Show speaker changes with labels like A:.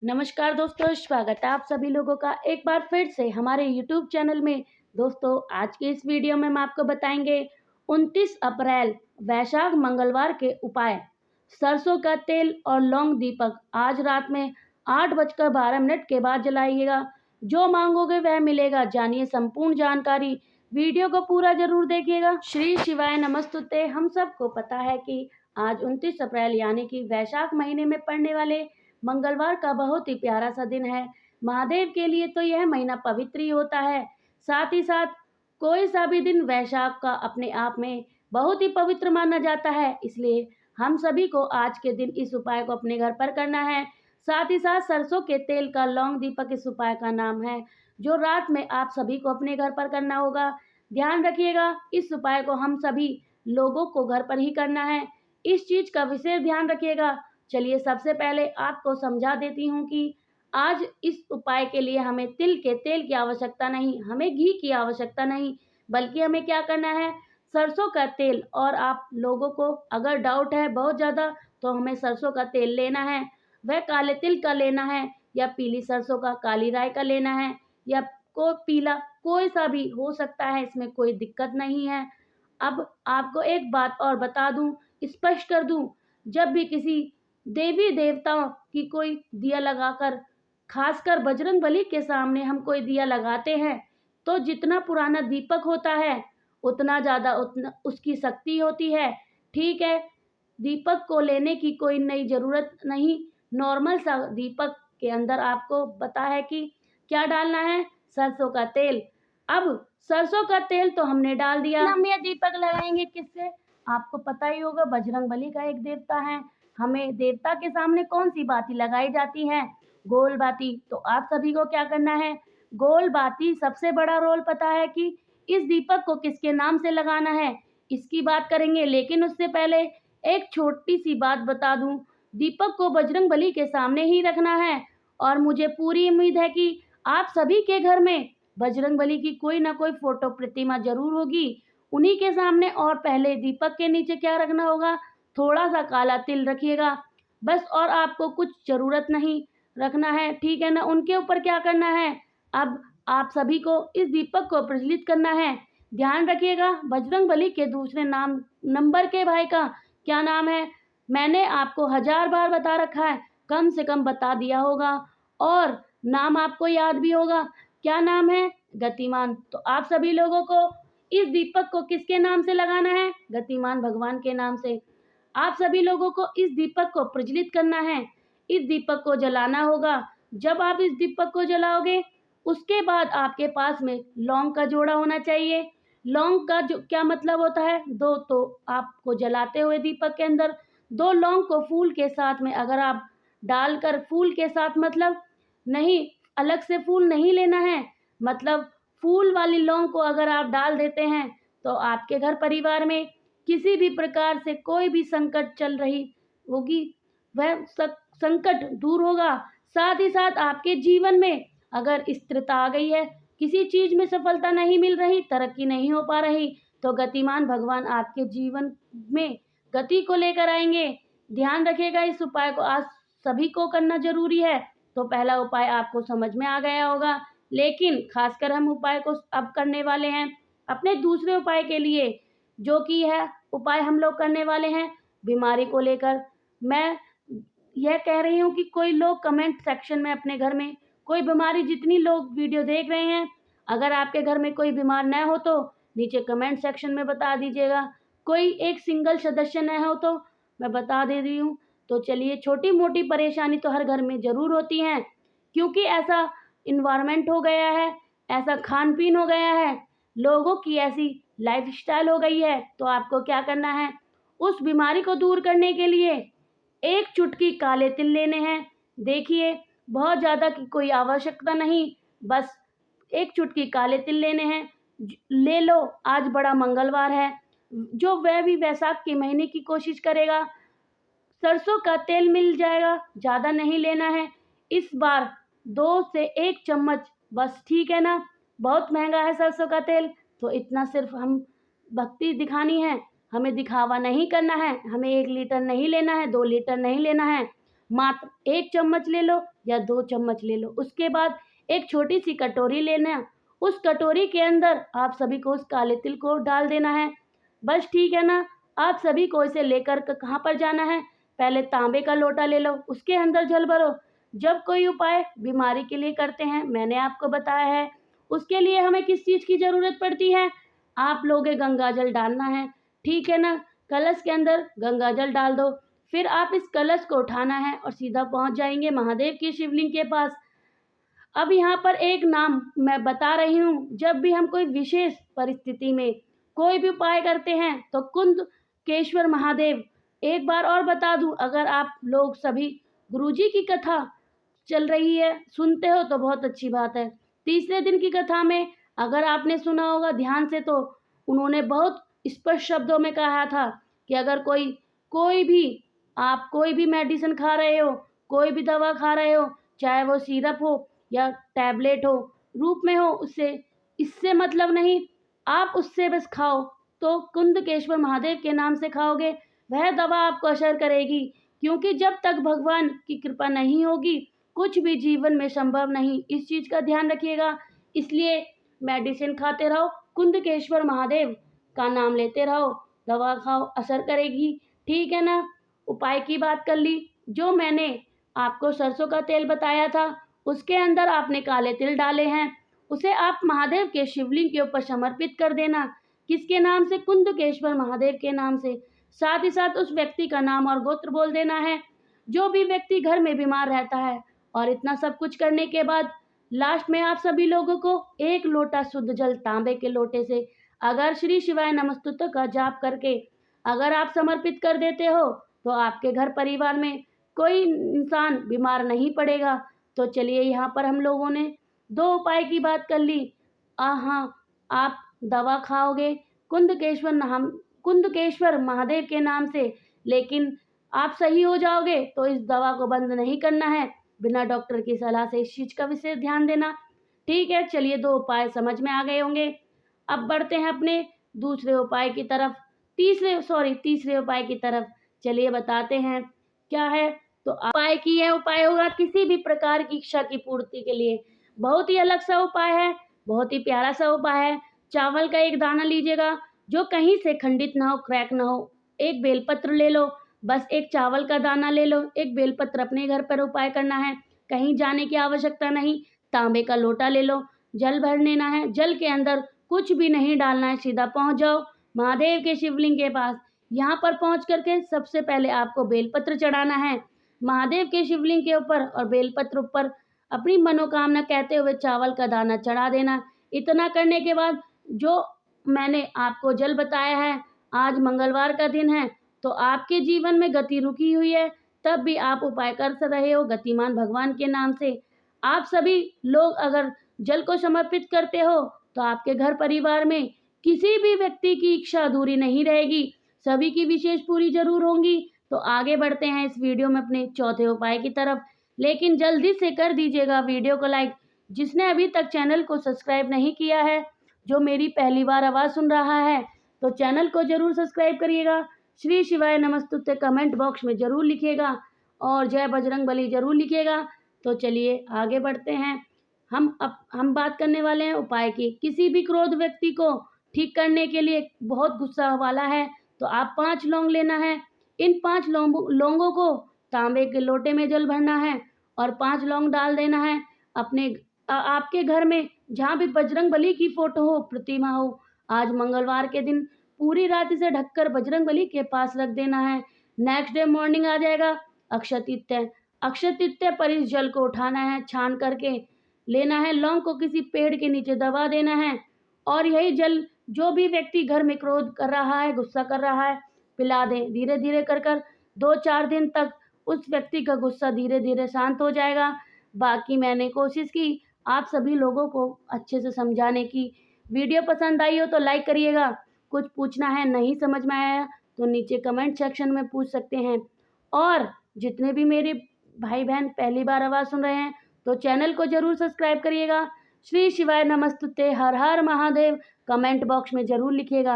A: नमस्कार दोस्तों, स्वागत है आप सभी लोगों का एक बार फिर से हमारे YouTube चैनल में। दोस्तों, आज के इस वीडियो में हम आपको बताएंगे 29 अप्रैल वैशाख मंगलवार के उपाय। सरसों का तेल और लौंग दीपक आज रात में 8:12 के बाद जलाइएगा। जो मांगोगे वह मिलेगा। जानिए संपूर्ण जानकारी, वीडियो को पूरा जरूर देखिएगा। श्री शिवाय नमस्तुते। हम सबको पता है कि आज 29 अप्रैल यानी कि वैशाख महीने में पड़ने वाले मंगलवार का बहुत ही प्यारा सा दिन है। महादेव के लिए तो यह महीना पवित्र ही होता है। साथ ही साथ कोई सा भी दिन वैशाख का अपने आप में बहुत ही पवित्र माना जाता है। इसलिए हम सभी को आज के दिन इस उपाय को अपने घर पर करना है। साथ ही साथ सरसों के तेल का लौंग दीपक इस उपाय का नाम है, जो रात में आप सभी को अपने घर पर करना होगा। ध्यान रखिएगा, इस उपाय को हम सभी लोगों को घर पर ही करना है। इस चीज का विशेष ध्यान रखिएगा। चलिए सबसे पहले आपको समझा देती हूँ कि आज इस उपाय के लिए हमें तिल के तेल की आवश्यकता नहीं, हमें घी की आवश्यकता नहीं, बल्कि हमें क्या करना है, सरसों का तेल। और आप लोगों को अगर डाउट है बहुत ज़्यादा तो हमें सरसों का तेल लेना है, वह काले तिल का लेना है या पीली सरसों का, काली राई का लेना है या को पीला कोई सा भी हो सकता है, इसमें कोई दिक्कत नहीं है। अब आपको एक बात और बता दूं, स्पष्ट कर दूं, जब भी किसी देवी देवताओं की कोई दिया लगाकर, खासकर बजरंगबली के सामने हम कोई दिया लगाते हैं, तो जितना पुराना दीपक होता है उतना ज़्यादा उतना उसकी शक्ति होती है। ठीक है, दीपक को लेने की कोई नई ज़रूरत नहीं। नॉर्मल सा दीपक के अंदर आपको पता है कि क्या डालना है, सरसों का तेल। अब सरसों का तेल तो हमने डाल दिया, हम यह दीपक लगाएंगे किससे, आपको पता ही होगा, बजरंगबली का एक देवता है। हमें देवता के सामने कौन सी बाती लगाई जाती है, गोल बाती। तो आप सभी को क्या करना है, गोल बाती सबसे बड़ा रोल पता है कि इस दीपक को किसके नाम से लगाना है, इसकी बात करेंगे। लेकिन उससे पहले एक छोटी सी बात बता दूं, दीपक को बजरंगबली के सामने ही रखना है। और मुझे पूरी उम्मीद है कि आप सभी के घर में बजरंगबली की कोई ना कोई फोटो प्रतिमा जरूर होगी, उन्हीं के सामने। और पहले दीपक के नीचे क्या रखना होगा, थोड़ा सा काला तिल रखिएगा बस, और आपको कुछ ज़रूरत नहीं रखना है, ठीक है ना। उनके ऊपर क्या करना है, अब आप सभी को इस दीपक को प्रज्वलित करना है। ध्यान रखिएगा, बजरंगबली के दूसरे नाम नंबर के भाई का क्या नाम है, मैंने आपको 1000 बार बता रखा है, कम से कम बता दिया होगा। और नाम आपको याद भी होगा, क्या नाम है, गतिमान। तो आप सभी लोगों को इस दीपक को किसके नाम से लगाना है, गतिमान भगवान के नाम से। आप सभी लोगों को इस दीपक को प्रज्वलित करना है, इस दीपक को जलाना होगा। जब आप इस दीपक को जलाओगे उसके बाद आपके पास में लौंग का जोड़ा होना चाहिए। लौंग का जो क्या मतलब होता है, दो, तो आपको जलाते हुए दीपक के अंदर 2 लौंग को फूल के साथ में अगर आप डालकर, फूल के साथ मतलब नहीं, अलग से फूल नहीं लेना है, मतलब फूल वाली लौंग को अगर आप डाल देते हैं तो आपके घर परिवार में किसी भी प्रकार से कोई भी संकट चल रही होगी, वह संकट दूर होगा। साथ ही साथ आपके जीवन में अगर स्थिरता आ गई है, किसी चीज में सफलता नहीं मिल रही, तरक्की नहीं हो पा रही, तो गतिमान भगवान आपके जीवन में गति को लेकर आएंगे। ध्यान रखिएगा, इस उपाय को आज सभी को करना जरूरी है। तो पहला उपाय आपको समझ में आ गया होगा, लेकिन खासकर हम उपाय को अब करने वाले हैं अपने दूसरे उपाय के लिए, जो कि है उपाय हम लोग करने वाले हैं बीमारी को लेकर। मैं यह कह रही हूँ कि कोई लोग कमेंट सेक्शन में अपने घर में कोई बीमारी, जितनी लोग वीडियो देख रहे हैं, अगर आपके घर में कोई बीमार न हो तो नीचे कमेंट सेक्शन में बता दीजिएगा। कोई एक सिंगल सदस्य न हो तो मैं बता दे रही हूँ। तो चलिए, छोटी मोटी परेशानी तो हर घर में ज़रूर होती हैं, क्योंकि ऐसा इन्वायरमेंट हो गया है, ऐसा खान पीन हो गया है, लोगों की ऐसी लाइफस्टाइल हो गई है। तो आपको क्या करना है, उस बीमारी को दूर करने के लिए एक चुटकी काले तिल लेने हैं। देखिए, बहुत ज़्यादा की कोई आवश्यकता नहीं, बस एक चुटकी काले तिल लेने हैं। ले लो, आज बड़ा मंगलवार है, जो वह भी वैशाख के महीने की कोशिश करेगा। सरसों का तेल मिल जाएगा, ज़्यादा नहीं लेना है इस बार, 2 से 1 चम्मच बस, ठीक है ना। बहुत महंगा है सरसों का तेल, तो इतना सिर्फ हम भक्ति दिखानी है, हमें दिखावा नहीं करना है। हमें 1 लीटर नहीं लेना है, 2 लीटर नहीं लेना है, मात्र 1 चम्मच ले लो या 2 चम्मच ले लो। उसके बाद एक छोटी सी कटोरी लेना, उस कटोरी के अंदर आप सभी को उस काले तिल को डाल देना है। बस ठीक है ना। आप सभी को इसे लेकर कहाँ पर जाना है, पहले तांबे का लोटा ले लो, उसके अंदर जल भरो। जब कोई उपाय बीमारी के लिए करते हैं, मैंने आपको बताया है, उसके लिए हमें किस चीज़ की ज़रूरत पड़ती है, आप लोगे गंगा जल डालना है, ठीक है ना। कलश के अंदर गंगा जल डाल दो। फिर आप इस कलश को उठाना है और सीधा पहुंच जाएंगे महादेव की शिवलिंग के पास। अब यहाँ पर एक नाम मैं बता रही हूँ, जब भी हम कोई विशेष परिस्थिति में कोई भी उपाय करते हैं तो कुंदकेश्वर महादेव। एक बार और बता दूं, अगर आप लोग सभी गुरुजी की कथा चल रही है सुनते हो तो बहुत अच्छी बात है। तीसरे दिन की कथा में अगर आपने सुना होगा ध्यान से, तो उन्होंने बहुत स्पष्ट शब्दों में कहा था कि अगर कोई भी आप कोई भी मेडिसिन खा रहे हो, कोई भी दवा खा रहे हो, चाहे वो सिरप हो या टैबलेट हो रूप में हो, उससे इससे मतलब नहीं, आप उससे बस खाओ। तो कुंदकेश्वर महादेव के नाम से खाओगे, वह दवा आपको असर करेगी। क्योंकि जब तक भगवान की कृपा नहीं होगी कुछ भी जीवन में संभव नहीं, इस चीज़ का ध्यान रखिएगा। इसलिए मेडिसिन खाते रहो, कुंदकेश्वर महादेव का नाम लेते रहो, दवा खाओ, असर करेगी, ठीक है ना। उपाय की बात कर ली, जो मैंने आपको सरसों का तेल बताया था उसके अंदर आपने काले तिल डाले हैं, उसे आप महादेव के शिवलिंग के ऊपर समर्पित कर देना। किसके नाम से? कुंदकेश्वर महादेव के नाम से। साथ ही साथ उस व्यक्ति का नाम और गोत्र बोल देना है। जो भी व्यक्ति घर में बीमार रहता है, और इतना सब कुछ करने के बाद लास्ट में आप सभी लोगों को 1 लोटा शुद्ध जल तांबे के लोटे से अगर श्री शिवाय नमस्तुते का जाप करके अगर आप समर्पित कर देते हो तो आपके घर परिवार में कोई इंसान बीमार नहीं पड़ेगा। तो चलिए, यहाँ पर हम लोगों ने 2 उपाय की बात कर ली। हाँ, आप दवा खाओगे कुंदकेश्वर महादेव के नाम से, लेकिन आप सही हो जाओगे तो इस दवा को बंद नहीं करना है, बिना डॉक्टर की सलाह से इस चीज़ का विशेष ध्यान देना, ठीक है। चलिए, 2 उपाय समझ में आ गए होंगे। अब बढ़ते हैं अपने दूसरे उपाय की तरफ, तीसरे उपाय की तरफ। चलिए बताते हैं क्या है। तो उपाय होगा किसी भी प्रकार की इच्छा की पूर्ति के लिए। बहुत ही अलग सा उपाय है, बहुत ही प्यारा सा उपाय है। चावल का एक दाना लीजिएगा जो कहीं से खंडित ना हो, क्रैक ना हो। एक बेलपत्र ले लो, बस एक चावल का दाना ले लो, एक बेलपत्र अपने घर पर उपाय करना है, कहीं जाने की आवश्यकता नहीं। तांबे का लोटा ले लो, जल भर लेना है, जल के अंदर कुछ भी नहीं डालना है, सीधा पहुंच जाओ महादेव के शिवलिंग के पास। यहाँ पर पहुंच करके सबसे पहले आपको बेलपत्र चढ़ाना है महादेव के शिवलिंग के ऊपर, और बेलपत्र ऊपर अपनी मनोकामना कहते हुए चावल का दाना चढ़ा देना। इतना करने के बाद जो मैंने आपको जल बताया है, आज मंगलवार का दिन है तो आपके जीवन में गति रुकी हुई है, तब भी आप उपाय कर रहे हो गतिमान भगवान के नाम से। आप सभी लोग अगर जल को समर्पित करते हो तो आपके घर परिवार में किसी भी व्यक्ति की इच्छा अधूरी नहीं रहेगी, सभी की विशेष पूरी जरूर होंगी। तो आगे बढ़ते हैं इस वीडियो में अपने चौथे उपाय की तरफ, लेकिन जल्दी से कर दीजिएगा वीडियो को लाइक। जिसने अभी तक चैनल को सब्सक्राइब नहीं किया है, जो मेरी पहली बार आवाज़ सुन रहा है, तो चैनल को जरूर सब्सक्राइब करिएगा। श्री शिवाय नमस्तुते कमेंट बॉक्स में जरूर लिखिएगा और जय बजरंगबली जरूर लिखिएगा। तो चलिए आगे बढ़ते हैं। हम बात करने वाले हैं उपाय की। किसी भी क्रोध व्यक्ति को ठीक करने के लिए बहुत गुस्सा वाला है तो आप 5 लौंग लेना है। इन 5 लौंगों को तांबे के लोटे में जल भरना है और 5 लौंग डाल देना है। आपके घर में जहाँ भी बजरंगबली की फोटो हो, प्रतिमा हो, आज मंगलवार के दिन पूरी रात इसे ढककर बजरंगबली के पास रख देना है। नेक्स्ट डे मॉर्निंग आ जाएगा अक्षय तृतीया पर इस जल को उठाना है, छान करके लेना है, लौंग को किसी पेड़ के नीचे दबा देना है और यही जल जो भी व्यक्ति घर में क्रोध कर रहा है, गुस्सा कर रहा है, पिला दें। धीरे धीरे कर 2-4 दिन तक उस व्यक्ति का गुस्सा धीरे धीरे शांत हो जाएगा। बाकी मैंने कोशिश की आप सभी लोगों को अच्छे से समझाने की। वीडियो पसंद आई हो तो लाइक करिएगा। कुछ पूछना है, नहीं समझ में आया तो नीचे कमेंट सेक्शन में पूछ सकते हैं। और जितने भी मेरे भाई बहन पहली बार आवाज़ सुन रहे हैं तो चैनल को जरूर सब्सक्राइब करिएगा। श्री शिवाय नमस्तुते, हर हर महादेव कमेंट बॉक्स में जरूर लिखिएगा।